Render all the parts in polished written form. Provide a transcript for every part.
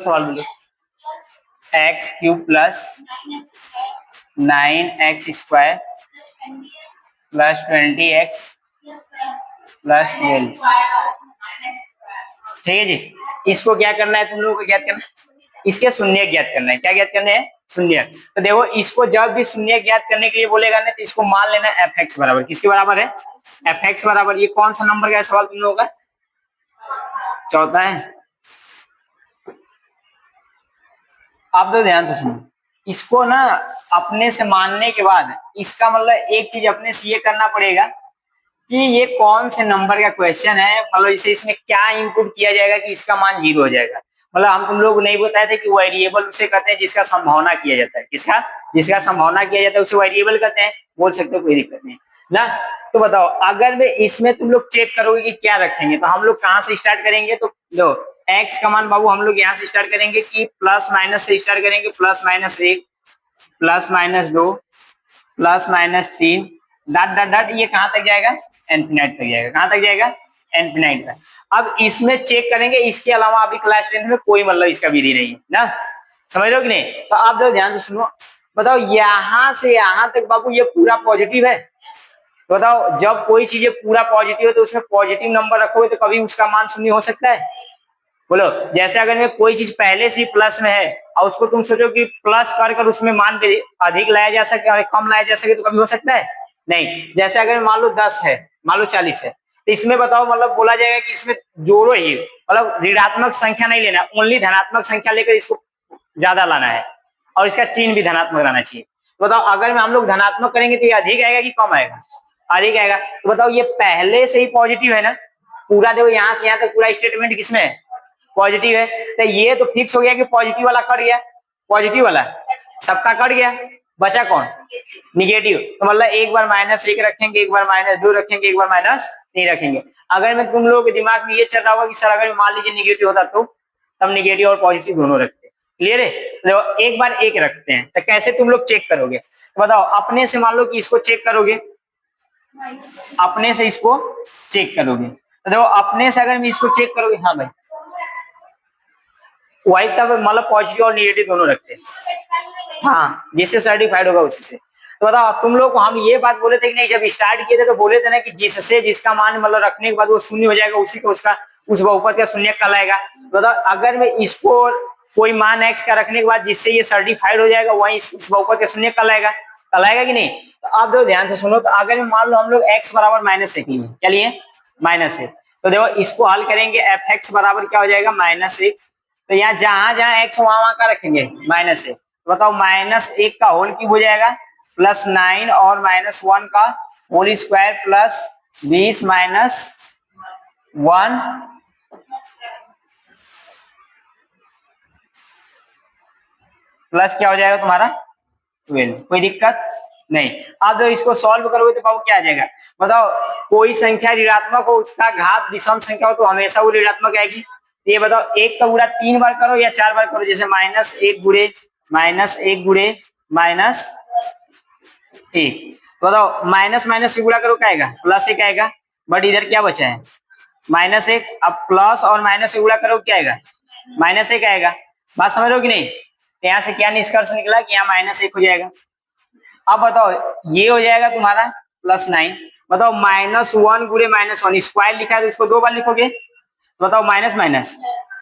सवाल बोलो। X cube plus 9x² plus 20x plus 12। ठीक है जी। इसको क्या करना है तुम लोगों को, ज्ञात करना है, इसके शून्य ज्ञात करना है। क्या ज्ञात करना है? शून्य। तो देखो इसको जब भी शून्य ज्ञात करने के लिए बोलेगा ना तो इसको मान लेना एफ एक्स बराबर, किसके बराबर है? एफ एक्स बराबर, ये कौन सा नंबर का सवाल तुम लोगों का? चौथा है। आप तो ध्यान से सुनो, इसको ना अपने से मानने के बाद इसका मतलब एक चीज अपने से ये करना पड़ेगा कि ये कौन से नंबर का क्वेश्चन है, मतलब इसे इसमें क्या इनपुट किया जाएगा कि इसका मान 0 हो जाएगा। मतलब हम तुम लोग नहीं बताए थे कि वेरिएबल उसे कहते हैं जिसका संभावना किया जाता है। किसका? जिसका संभावना किया जाता है उसे वेरिएबल कहते हैं। बोल सकते हो, कोई दिक्कत नहीं ना। तो बताओ अगर मैं इसमें तुम लोग चेक करोगे कि क्या रखेंगे, तो हम लोग कहाँ से स्टार्ट करेंगे? तो लो एक्स का मान बाबू हम लोग यहाँ से स्टार्ट करेंगे कि प्लस माइनस से स्टार्ट करेंगे। Plus minus 1 plus minus 2 plus minus 3 dot dot dot, ये कहाँ तक जाएगा? इनफिनिट तक जाएगा। कहाँ तक जाएगा? इनफिनिट तक। अब इसमें चेक करेंगे, इसके अलावा अभी क्लास 10 में कोई मतलब इसका विधि नहीं है ना, समझ लो कि नहीं? तो आप लोग ध्यान से सुनो, बताओ यहाँ से यहाँ तक बाबू ये पूरा पॉजिटिव है। तो बताओ जब कोई चीज पूरा पॉजिटिव है तो उसमें पॉजिटिव नंबर रखोगे तो कभी उसका मान शून्य हो सकता है? बोलो। जैसे अगर मैं कोई चीज पहले से प्लस में है और उसको तुम सोचो कि प्लस कर कर उसमें मान पे अधिक लाया जा सके और कम लाया जा सके, तो कभी हो सकता है? नहीं। जैसे अगर मान लो 10 है, मान लो 40 है, तो इसमें बताओ मतलब बोला जाएगा कि इसमें जोड़ो ही, मतलब ऋणात्मक संख्या नहीं लेना, ओनली धनात्मक संख्या लेकर इसको ज्यादा लाना है और इसका चिन्ह भी धनात्मक रहना चाहिए। तो बताओ अगर हम लोग धनात्मक करेंगे तो ये अधिक आएगा कि कम आएगा? अधिक आएगा। तो बताओ ये पहले से ही पॉजिटिव है ना, पूरा देखो यहाँ से यहाँ तक पूरा स्टेटमेंट किसमें है? पॉजिटिव है। तो ये तो फिक्स हो गया कि पॉजिटिव वाला कट गया, पॉजिटिव वाला सबका कट गया, बचा कौन? निगेटिव। तो मतलब एक बार -1 रखेंगे, एक बार -2 रखेंगे, एक बार -3 रखेंगे। अगर मैं तुम लोगों के दिमाग में ये चल रहा होगा कि सर अगर मान लीजिए निगेटिव होता तो तब निगेटिव और पॉजिटिव दोनों रखते। क्लियर है? तो एक बार एक रखते हैं, तो कैसे तुम लोग चेक करोगे? तो बताओ अपने से मान लो कि इसको चेक करोगे, अपने से इसको चेक करोगे, तो देखो अपने से अगर मैं इसको चेक करोगे, हाँ भाई वही तब मतलब पॉजिटिव और निगेटिव दोनों रखते हैं। हाँ, जिससे सर्टिफाइड होगा उसी से। तो बताओ तुम लोग को हम ये बात बोले थे कि नहीं, जब स्टार्ट किए थे तो बोले थे ना कि जिससे जिसका मान मतलब रखने के बाद वो शून्य हो जाएगा उसी को उसका उस बहुपद का शून्य कहलाएगा। तो बताओ अगर मैं इसको कोई मान एक्स का रखने के बाद जिससे ये सर्टिफाइड हो जाएगा वही इस बहुपद का शून्य कहलाएगा। कहलाएगा कि नहीं? तो आप लोग ध्यान से सुनो, तो अगर मान लो हम लोग एक्स बराबर -1 लिए, क्या लिए? -1। तो देखो इसको हल करेंगे, एफ एक्स बराबर क्या हो जाएगा? -1। तो यहाँ जहां जहां एक्स वहां का रखेंगे -1। तो बताओ -1 का होल क्यूब हो जाएगा प्लस 9 और -1 का होल स्क्वायर प्लस 20 -1 प्लस क्या हो जाएगा तुम्हारा 12। कोई दिक्कत नहीं। अब जो इसको सॉल्व करोगे तो बाबू क्या आ जाएगा? बताओ कोई संख्या ऋणात्मक हो उसका घात विषम संख्या हो तो हमेशा वो ऋणात्मक आएगी। ये बताओ 1 का गुणा 3 बार करो या 4 बार करो, जैसे -1 गुणे -1 गुणे -1। बताओ माइनस माइनस से गुणा करो क्या आएगा? +1 आएगा। बट इधर क्या बचा है? -1। अब प्लस और माइनस से गुणा करो क्या आएगा? -1 आएगा। बात समझ लो कि नहीं? तो यहाँ से क्या निष्कर्ष निकला कि यहाँ -1 हो जाएगा। अब बताओ ये हो जाएगा तुम्हारा +9। बताओ -1 गुणे -1 स्क्वायर लिखा है तो उसको 2 बार लिखोगे। बताओ माइनस माइनस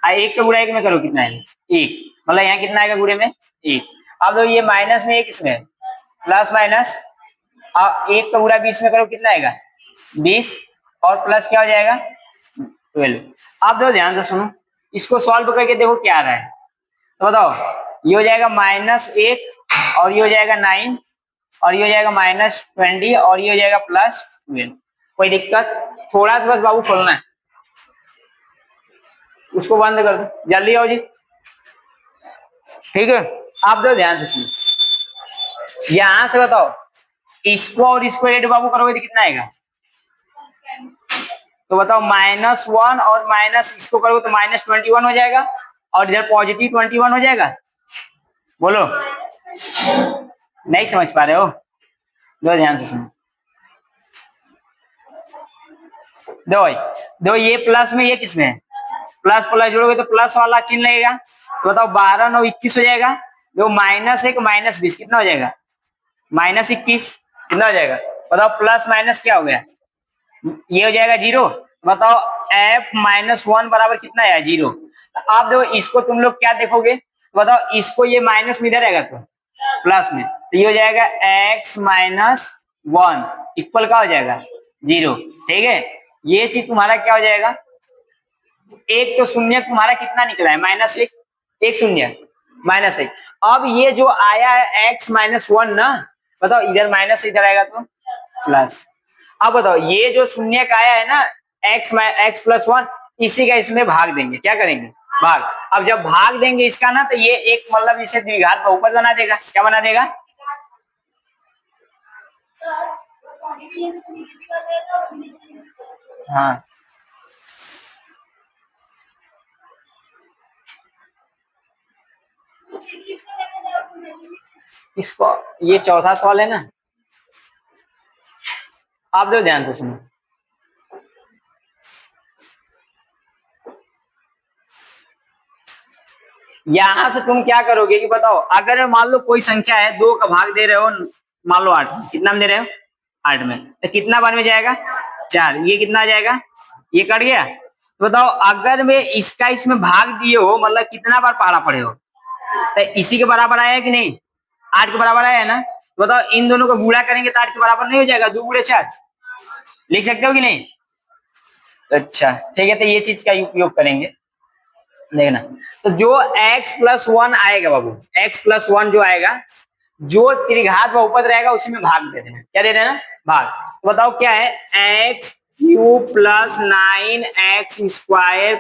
1 का गुणा 1 में करो कितना है? 1। मतलब यहाँ कितना आएगा गुणे में? 1। अब तो ये माइनस में 1 इसमें प्लस माइनस 1 का गुणा 20 में करो कितना आएगा? 20 और प्लस क्या हो जाएगा? 12। अब तो ध्यान से सुनो, इसको सॉल्व करके देखो क्या आ रहा है। तो बताओ ये हो जाएगा -1 और ये हो जाएगा 9 और ये हो जाएगा -20 और ये हो जाएगा +12। कोई दिक्कत? थोड़ा सा बस बाबू खोलना है, उसको बंद कर दो, जल्दी आओ जी। ठीक है, आप तो ध्यान से सुनो, यहां से बताओ इसको और इसको एड बाबू करोगे तो कितना आएगा? तो बताओ -1 और माइनस इसको करोगे तो -21 हो जाएगा और इधर पॉजिटिव 21 हो जाएगा। बोलो, नहीं समझ पा रहे हो? दो ध्यान से सुनो, दो ये प्लस में ये किसमें है? प्लस प्लस जोड़ोगे तो प्लस वाला चिन्ह लगेगा तो बताओ 12 9 21 हो जाएगा। जो -1 -20 कितना हो जाएगा? -21 कितना हो जाएगा? बताओ प्लस माइनस क्या हो गया? ये हो जाएगा 0। बताओ f-1 बराबर कितना है? 0। आप देखो इसको तुम लोग क्या देखोगे? बताओ इसको ये माइनस में इधर आएगा तो प्लस में, तो ये हो जाएगा x-1 इक्वल क्या हो जाएगा? 0। ठीक है, ये चीज तुम्हारा क्या हो जाएगा? एक तो शून्य तुम्हारा कितना निकला है? -1, एक शून्य -1। अब ये जो आया है x-1 ना, बताओ इधर माइनस इधर आएगा तो प्लस। अब बताओ ये जो शून्य का आया है ना x+1, इसी का इसमें भाग देंगे। क्या करेंगे? भाग। अब जब भाग देंगे इसका ना, तो ये एक मतलब इसे द्विघात बहुपद बना देगा। क्या बना देगा? हाँ, इसको ये चौथा सवाल है ना, आप दो ध्यान से सुनो। यहां से तुम क्या करोगे कि बताओ, अगर मान लो कोई संख्या है 2 का भाग दे रहे हो, मान लो 8 में, कितना में दे रहे हो? 8 में, तो कितना बार में जाएगा? 4। ये कितना आ जाएगा? ये कट गया। तो बताओ अगर मैं इसका इसमें भाग दिए हो, मतलब कितना बार पहाड़ा पड़े हो, तो इसी के बराबर आया कि नहीं? 8 के बराबर आया है ना। तो बताओ इन दोनों को गुणा करेंगे तो 8 के बराबर नहीं हो जाएगा? 2 गुणे 4 लिख सकते हो कि नहीं? अच्छा ठीक है, तो ये चीज का उपयोग करेंगे। देखना, तो जो x+1 आएगा बाबू, x+1 जो आएगा, जो त्रिघात बहुपद रहेगा उसी में भाग दे देना। क्या दे देना? भाग। तो बताओ क्या है? x³ + 9x²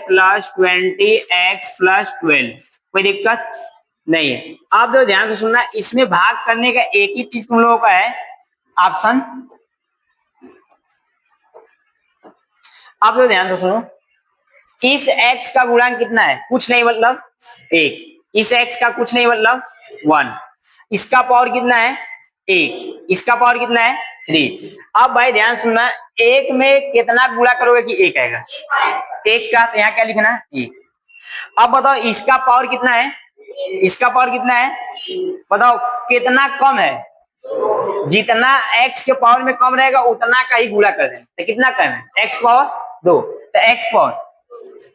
+ 20x + 12। कोई दिक्कत नहीं है। अब तो ध्यान से सुनना, इसमें भाग करने का एक ही चीज तुम लोगों का है, ऑप्शन। अब तो ध्यान से सुनो, इस x का गुणांक कितना है? कुछ नहीं मतलब 1। इस x का कुछ नहीं मतलब 1। इसका पावर कितना है? 1। इसका पावर कितना है? 3। अब भाई ध्यान सुनना, एक में कितना गुणा करोगे कि 1 आएगा? 1 का, तो यहाँ क्या लिखना? 1। अब बताओ इसका पावर कितना है? इसका पावर कितना है? बताओ कितना कम है? जितना x के पावर में कम रहेगा उतना का ही गुणा कर देना। तो कितना कम है? x पावर 2, तो x पावर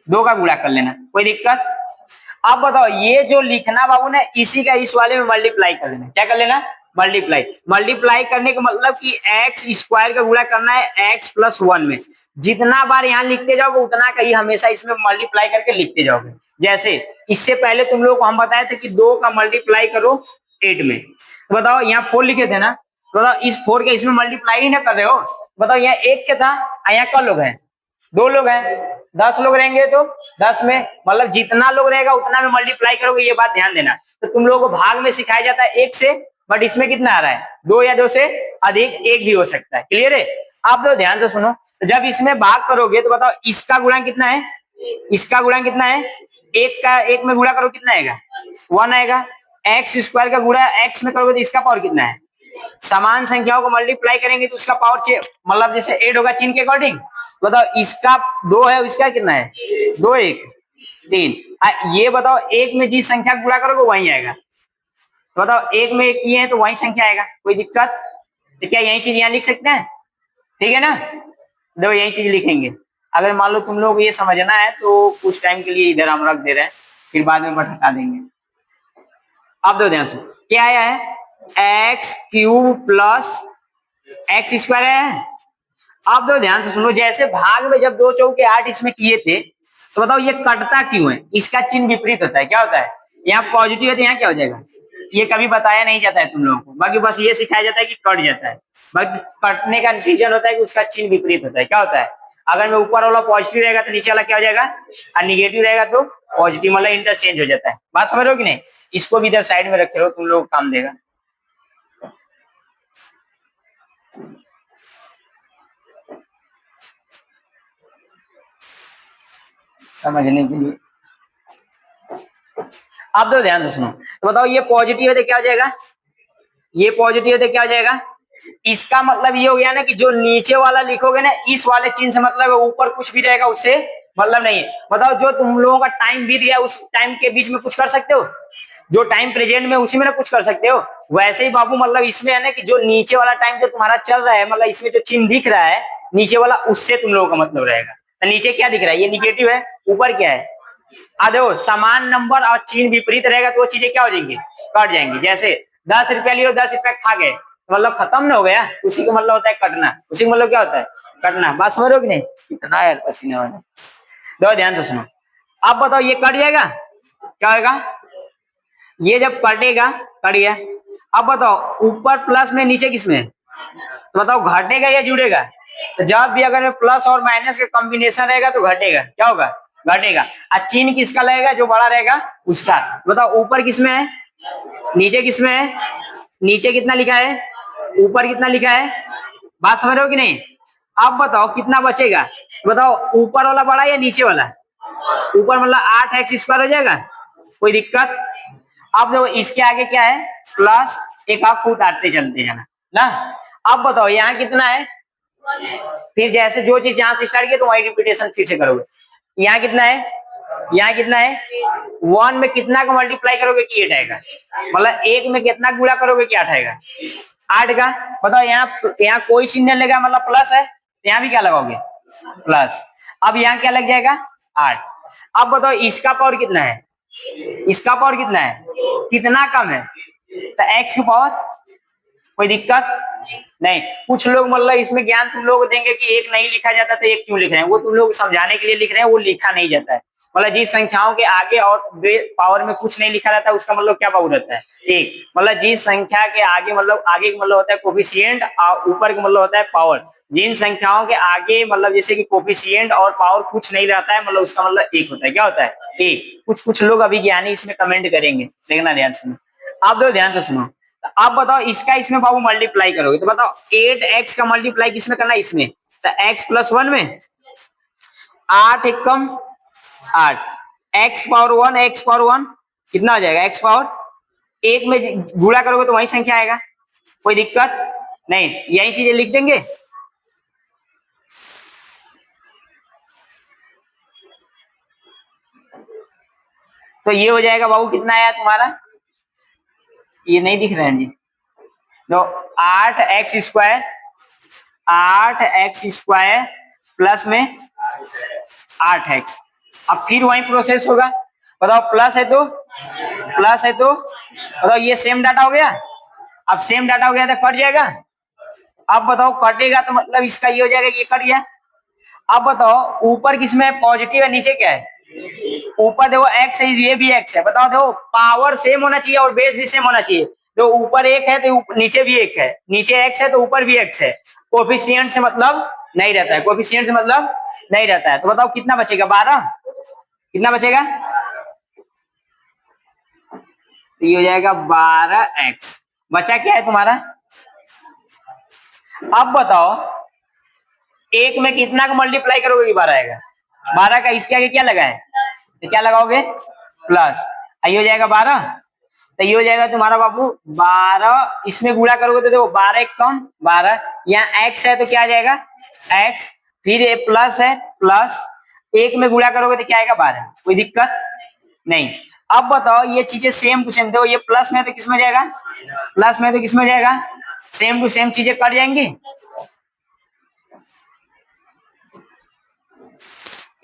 2 का गुणा कर लेना। कोई दिक्कत? अब बताओ ये जो लिखना बाबू ने, इसी का इस वाले में मल्टीप्लाई कर लेना। क्या कर लेना? मल्टीप्लाई। मल्टीप्लाई करने का मतलब कि x² का गुणा करना है x+1 में। जितना बार यहाँ लिखते जाओगे उतना का ही हमेशा इसमें मल्टीप्लाई करके लिखते जाओगे। जैसे इससे पहले तुम लोग को हम बताए थे कि 2 का मल्टीप्लाई करो 8 में, तो बताओ यहाँ 4 लिखे थे ना, तो बताओ इस 4 के इसमें मल्टीप्लाई ही ना कर रहे हो। बताओ यहाँ 1 के था, यहाँ क्या लोग हैं? 2 लोग हैं। 10 लोग रहेंगे तो 10 में, मतलब जितना लोग रहेगा उतना में मल्टीप्लाई करोगे। ये बात ध्यान देना। तो तुम लोगों को भाग में सिखाया जाता है 1 से, बट इसमें कितना आ रहा है? 2 या 2 से अधिक 1 भी हो सकता है। क्लियर है? आप लोग ध्यान से सुनो, तो जब इसमें भाग करोगे तो बताओ इसका गुणा कितना है? इसका गुणा कितना है? 1 का 1 में गुणा करो कितना आएगा? 1 आएगा। x² का गुणा x में करोगे तो इसका पावर कितना है? समान संख्याओं को मल्टीप्लाई करेंगे तो उसका पावर मतलब जैसे ऐड होगा चिन्ह के अकॉर्डिंग। बताओ इसका 2 है, इसका कितना है? 2 1 3। ये बताओ 1 में जिस संख्या गुणा करोगे वही आएगा। बताओ 1 में 1 किए हैं तो वही संख्या आएगा। कोई दिक्कत? तो क्या यही चीज यहाँ लिख सकते हैं? ठीक है ना? देखो यही चीज लिखेंगे। अगर मान लो तुम लोग ये समझना है तो कुछ टाइम के लिए इधर हम रख दे रहे हैं, फिर बाद में हटा देंगे। अब दो ध्यान से, क्या आया है? x³ + x² है। अब तो ध्यान से सुनो, जैसे भाग में जब 2 चौके 8 इसमें किए थे, तो बताओ ये कटता क्यों है? इसका चिन्ह विपरीत होता है। क्या होता है? यहाँ पॉजिटिव है तो यहाँ क्या हो जाएगा? ये कभी बताया नहीं जाता है तुम लोगों को, बाकी बस ये सिखाया जाता है कि कट जाता है। बट कटने का रीजन होता है कि उसका चिन्ह विपरीत होता है। क्या होता है? अगर में ऊपर वाला पॉजिटिव रहेगा तो नीचे वाला क्या हो जाएगा? और निगेटिव रहेगा तो पॉजिटिव, मतलब इंटरचेंज हो जाता है। बात समझ रहे हो कि नहीं? इसको भी इधर साइड में रखे रहो, तुम लोग काम देगा समझने के लिए। आप दो ध्यान से सुनो, तो बताओ ये पॉजिटिव है तो क्या हो जाएगा? ये पॉजिटिव है तो क्या हो जाएगा? इसका मतलब ये हो गया ना कि जो नीचे वाला लिखोगे ना, इस वाले चिन्ह से मतलब ऊपर कुछ भी रहेगा उससे मतलब नहीं है। बताओ जो तुम लोगों का टाइम बीत गया उस टाइम के बीच में कुछ कर सकते हो? जो टाइम प्रेजेंट में उसी में ना कुछ कर सकते हो। वैसे ही बाबू मतलब इसमें है ना कि जो नीचे वाला टाइम जो तुम्हारा चल रहा है, मतलब इसमें जो चिन्ह दिख रहा है नीचे वाला, उससे तुम लोगों का मतलब रहेगा। तो नीचे क्या दिख रहा है? ये निगेटिव है। ऊपर क्या है? देखो समान नंबर और चिन्ह विपरीत रहेगा तो वो चीजें क्या हो जाएंगी? कट जाएंगी। जैसे 10 रुपया लियो, 10 रुपया खा गए, तो मतलब खत्म ना हो गया, उसी का मतलब होता है कटना। उसी का मतलब क्या होता है? कटना। बात समझ रहे हो कि नहीं? कितना यार पसीने वाला। दो ध्यान से सुनो। अब बताओ ये कट जाएगा, क्या होगा? ये जब कटेगा, कट गया। अब बताओ ऊपर प्लस में, नीचे किस में? तो बताओ घटेगा या जुड़ेगा? तो जब भी अगर प्लस और माइनस का कॉम्बिनेशन रहेगा तो घटेगा। क्या होगा? घटेगा। और चिन्ह किसका लगेगा? जो बड़ा रहेगा उसका। बताओ ऊपर किसमें है, नीचे किसमें है? नीचे कितना लिखा है, ऊपर कितना लिखा है? बात समझ रहे हो कि नहीं? अब बताओ कितना बचेगा? बताओ ऊपर वाला बड़ा या नीचे वाला? ऊपर मतलब 8x² हो जाएगा, कोई दिक्कत? अब देखो इसके आगे क्या है? प्लस एक आप फुट आते चलते जाना ना। अब बताओ यहाँ कितना है? फिर जैसे जो चीज यहाँ से स्टार्ट किया तो वही रिपीटेशन फिर से करोगे। यहाँ कितना है? यहाँ कितना है? 1 में कितना का मल्टीप्लाई करोगे कि 8 आएगा? मतलब 1 में कितना गुणा करोगे कि 8 आएगा? 8 का। बताओ यहाँ कोई चिन्ह लेगा, मतलब प्लस है, यहाँ भी क्या लगाओगे? प्लस। अब यहाँ क्या लग जाएगा? 8। अब बताओ इसका पावर कितना है? इसका पावर कितना है? कितना कम है? तो x की पावर। कोई दिक्कत नहीं। कुछ लोग मतलब इसमें ज्ञान तुम लोग देंगे कि एक नहीं लिखा जाता तो एक क्यों लिख रहे हैं, वो तुम लोग समझाने के लिए लिख रहे हैं, वो लिखा नहीं जाता है। मतलब जिस संख्याओं के आगे और पावर में कुछ नहीं लिखा रहता है उसका मतलब क्या पावर रहता है? एक। मतलब जिस संख्या के आगे, मतलब आगे का मतलब होता है कोफिशिएंट और ऊपर का मतलब होता है पावर। जिन संख्याओं के आगे मतलब जैसे कि कोफिशिएंट और पावर कुछ नहीं रहता है, मतलब उसका मतलब एक होता है। क्या होता है? एक। कुछ कुछ लोग अभी ज्ञानी इसमें कमेंट करेंगे, देखना ध्यान से। आप दो ध्यान से सुनो। आप बताओ इसका इसमें बाबू मल्टीप्लाई करोगे तो बताओ 8x का मल्टीप्लाई किसमें करना है? इसमें। तो x + 1 में 8 एकम 8, x पावर 1, x पावर 1 कितना हो जाएगा? x पावर 1 में गुणा करोगे तो वही संख्या आएगा। कोई दिक्कत नहीं, यही चीजें लिख देंगे। तो ये हो जाएगा बाबू, कितना आया तुम्हारा? ये नहीं दिख रहा है जी। तो 8x² 8x² प्लस में 8x। अब फिर वही प्रोसेस होगा। बताओ प्लस है तो बताओ ये सेम डाटा हो गया। अब सेम डाटा हो गया तो कट जाएगा। अब बताओ कटेगा तो मतलब इसका ये हो जाएगा कि ये कट गया। अब बताओ ऊपर किसमें पॉजिटिव है, नीचे क्या है? ऊपर देखो x है, ये भी x है। बताओ देखो पावर सेम होना चाहिए और बेस भी सेम होना चाहिए। तो ऊपर 1 है तो नीचे भी 1 है, नीचे x है तो ऊपर भी x है। कोफिशिएंट से मतलब नहीं रहता है, कोफिशिएंट से मतलब नहीं रहता है। तो बताओ कितना बचेगा? 12। कितना बचेगा? तो ये हो जाएगा 12x। बचा क्या है तुम्हारा? अब बताओ 1 में कितना का मल्टीप्लाई करोगे कि 12 आएगा? 12 का इसके आगे क्या लगा है? तो क्या लगाओगे? प्लस। ये हो जाएगा 12। तो ये हो जाएगा तुम्हारा बाबू 12। इसमें गुणा करोगे तो देखो 12 एक कम 12, यहाँ x है तो क्या आ जाएगा? x। फिर ये प्लस है, प्लस 1 में गुणा करोगे तो क्या आएगा? 12। कोई दिक्कत नहीं। अब बताओ ये चीजें सेम टू सेम, देखो ये प्लस में तो किस में जाएगा? प्लस में तो किस में जाएगा? सेम टू सेम चीजें कट जाएंगी।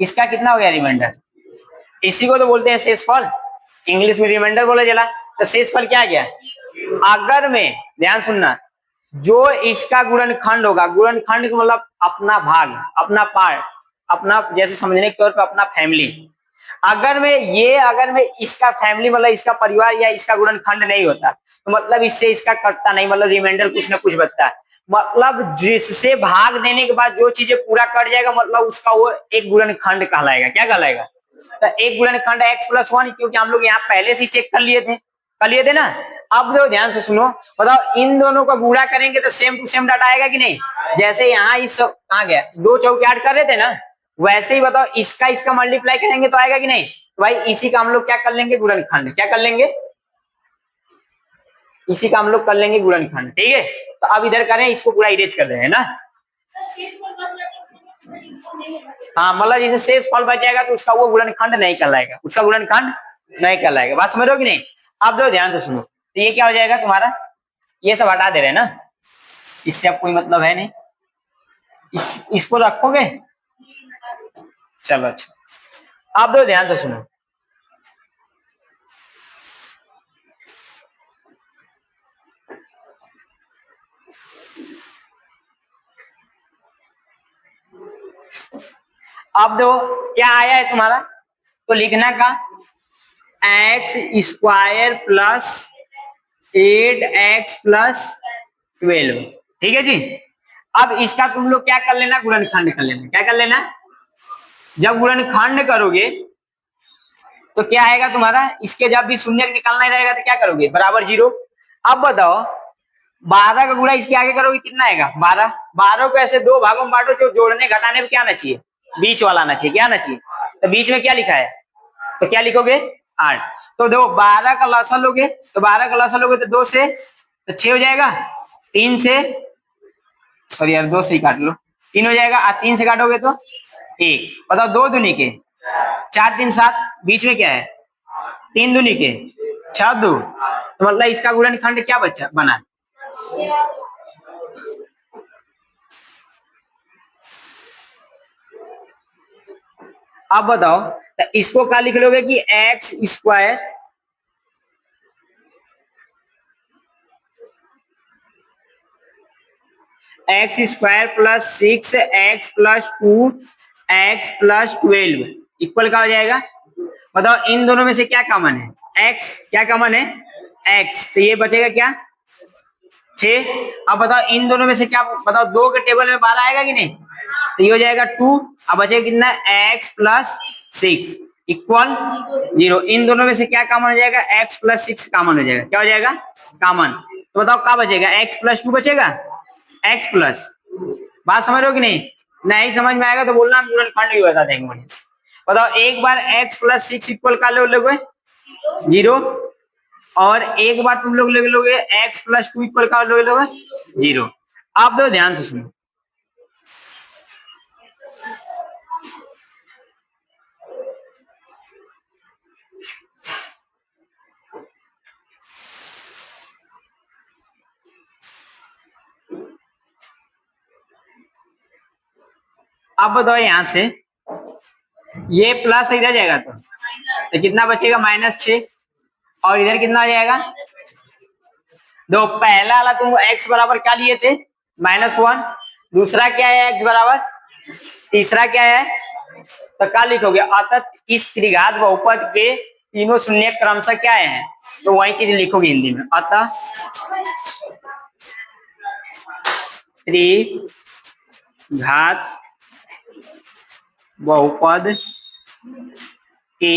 इसका कितना हो गया रिमाइंडर? इसी को तो बोलते हैं शेषफल, इंग्लिश में रिमाइंडर बोला चला। तो शेषफल क्या आ गया? अगर में ध्यान सुनना, जो इसका गुणनखंड होगा, गुणनखंड का मतलब अपना भाग, अपना पार्ट, अपना जैसे समझने के तौर पर अपना फैमिली। अगर में इसका फैमिली मतलब इसका परिवार या इसका गुणनखंड नहीं होता तो मतलब इससे इसका कटता नहीं, मतलब रिमाइंडर कुछ ना कुछ बचता है। मतलब जिससे भाग देने के बाद जो चीजें पूरा कट जाएगा मतलब उसका वो एक गुणनखंड कहलाएगा। क्या कहलाएगा? तो एक गुणनखंड x+1, क्योंकि हम लोग यहाँ पहले से चेक कर लिए थे ना। अब देखो ध्यान से सुनो। बताओ इन दोनों का गुणा करेंगे तो सेम टू सेम डाटा आएगा कि नहीं? जैसे यहाँ इस कहाँ गया, 2 चौके 8 कर रहे थे ना, वैसे ही बताओ इसका इसका मल्टीप्लाई करेंगे तो आएगा कि नहीं? तो भाई इसी का हम लोग क्या कर लेंगे? गुणनखंड। क्या कर लेंगे? इसी का हम लोग कर लेंगे गुणनखंड। ठीक है, तो अब इधर करें, इसको पूरा इरेज कर रहे हैं ना। हाँ मतलब जैसे शेष फल बच जाएगा तो उसका वो गुणनखंड नहीं कहलाएगा, उसका गुणनखंड नहीं कहलाएगा। बात समझ रहे हो कि नहीं? आप दो ध्यान से सुनो, तो ये क्या हो जाएगा तुम्हारा, ये सब हटा दे रहे हैं ना, इससे अब कोई मतलब है नहीं, इसको रखोगे। चलो अच्छा, आप दो ध्यान से सुनो, अब दो क्या आया है तुम्हारा, तो लिखना का एक्स स्क्वायर प्लस 8x+12, ठीक है जी। अब इसका तुम लोग क्या कर लेना, गुणनखंड कर लेना। क्या कर लेना, जब गुणनखंड करोगे तो क्या आएगा तुम्हारा, इसके जब भी शून्य निकालना ही रहेगा तो क्या करोगे, बराबर 0। अब बताओ 12 का गुणा इसके आगे करोगे कितना आएगा, 12। 12 को ऐसे दो भागों में बांटो, जो जोड़ने घटाने में क्या आना चाहिए, बीच वाला आना चाहिए। क्या आना चाहिए, तो बीच में क्या लिखा है, तो क्या लिखोगे 8। तो देखो 12 का लसा लोगे, तो 12 का लसा लोगे तो 2 से तो 6 हो जाएगा, 3 से सॉरी यार 2 से ही काट लो, 3 हो जाएगा, 3 से काटोगे तो 1। बताओ 2 दूनी के 4 3 7, बीच में क्या है 3 दूनी के 6 2, तो मतलब इसका गुणनखंड क्या बचा बना, अब बताओ तो इसको क्या लिख लोगे कि एक्स स्क्वायर +6x+2x+12 इक्वल क्या हो जाएगा। बताओ इन दोनों में से क्या कॉमन है, x, क्या कॉमन है x, तो ये बचेगा क्या 6। अब बताओ इन दोनों में से क्या, बताओ 2 के टेबल में 12 आएगा कि नहीं, तो ये हो जाएगा 2। अब बचेगा कितना, x+6 इक्वल 0। इन दोनों में से क्या कॉमन हो जाएगा, x+6 कॉमन हो जाएगा। क्या हो जाएगा कॉमन, तो बताओ क्या बचेगा, x+2 बचेगा, x प्लस। बात समझ रहे हो कि नहीं, नहीं समझ में आएगा तो बोलना, हम गुणनखंड भी बता देंगे बढ़िया से। बताओ एक बार x+6 इक्वल का लोगे 0, और एक बार तुम लोग ले लोगे x+2 इक्वल का लोगे 0। आप दो ध्यान से सुनो, अब बताओ यहां से ये प्लस इधर जाएगा तो कितना बचेगा -6, और इधर कितना आ जाएगा, दो पहला वाला तुम x बराबर क्या लिए थे -1, दूसरा क्या है x बराबर, तीसरा क्या है, तो क्या लिखोगे, अतः इस त्रिघात बहुपद के तीनों शून्य क्रमशः क्या है, तो वही चीज लिखोगे हिंदी में, अतः त्रिघात बहुपद के